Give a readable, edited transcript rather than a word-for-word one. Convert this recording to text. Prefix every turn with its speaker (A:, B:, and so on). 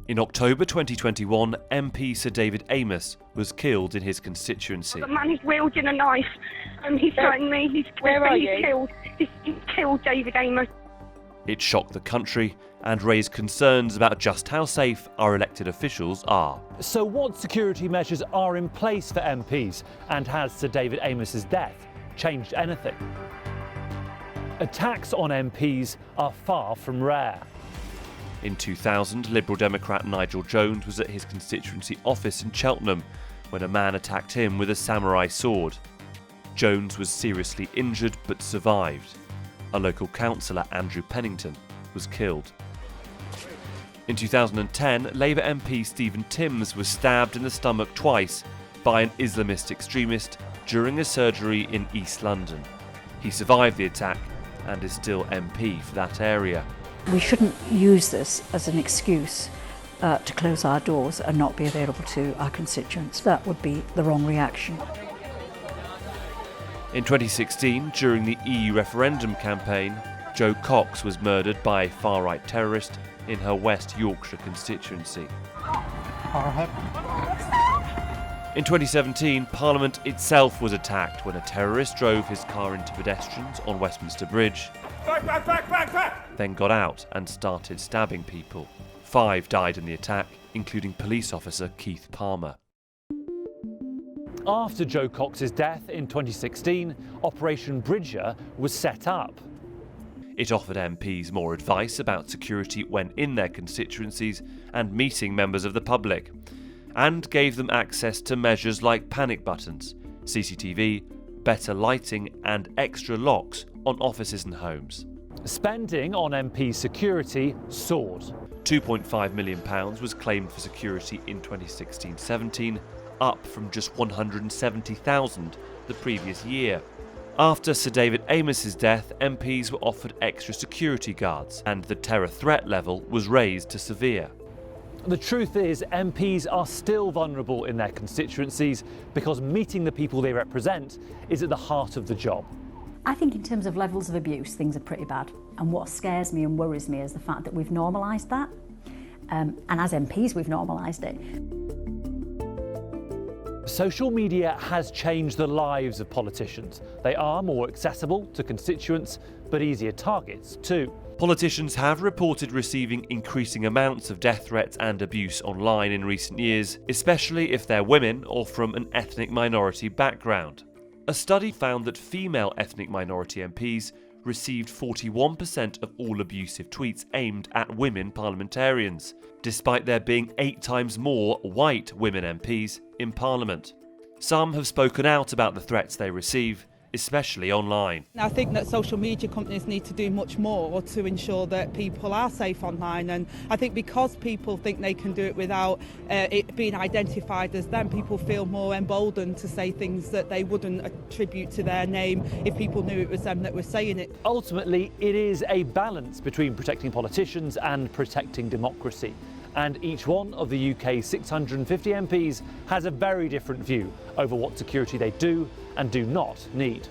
A: In October 2021, MP Sir David Amess was killed in his constituency.
B: The man is wielding a knife and he's threatened me. He's killed David Amess.
A: It shocked the country and raised concerns about just how safe our elected officials are.
C: So what security measures are in place for MPs, and has Sir David Amess's death changed anything? Attacks on MPs are far from rare.
A: In 2000, Liberal Democrat Nigel Jones was at his constituency office in Cheltenham when a man attacked him with a samurai sword. Jones was seriously injured but survived. A local councillor, Andrew Pennington, was killed. In 2010, Labour MP Stephen Timms was stabbed in the stomach twice by an Islamist extremist during a surgery in East London. He survived the attack and is still MP for that area.
D: We shouldn't use this as an excuse to close our doors and not be available to our constituents. That would be the wrong reaction.
A: In 2016, during the EU referendum campaign, Jo Cox was murdered by a far-right terrorist in her West Yorkshire constituency. In 2017, Parliament itself was attacked when a terrorist drove his car into pedestrians on Westminster Bridge, then got out and started stabbing people. 5 died in the attack, including police officer Keith Palmer.
C: After Jo Cox's death in 2016, Operation Bridger was set up.
A: It offered MPs more advice about security when in their constituencies and meeting members of the public, and gave them access to measures like panic buttons, CCTV, better lighting and extra locks on offices and homes.
C: Spending on MP security soared.
A: £2.5 million was claimed for security in 2016-17, up from just £170,000 the previous year. After Sir David Amess's death, MPs were offered extra security guards, and the terror threat level was raised to severe.
C: The truth is, MPs are still vulnerable in their constituencies because meeting the people they represent is at the heart of the job.
D: I think in terms of levels of abuse, things are pretty bad. And what scares me and worries me is the fact that we've normalised that. And as MPs, we've normalised it.
C: Social media has changed the lives of politicians. They are more accessible to constituents, but easier targets too.
A: Politicians have reported receiving increasing amounts of death threats and abuse online in recent years, especially if they're women or from an ethnic minority background. A study found that female ethnic minority MPs received 41% of all abusive tweets aimed at women parliamentarians, despite there being 8 times more white women MPs in Parliament. Some have spoken out about the threats they receive, especially online.
E: I think that social media companies need to do much more to ensure that people are safe online, and I think because people think they can do it without it being identified as them, people feel more emboldened to say things that they wouldn't attribute to their name if people knew it was them that were saying it.
C: Ultimately, it is a balance between protecting politicians and protecting democracy. And each one of the UK's 650 MPs has a very different view over what security they do and do not need.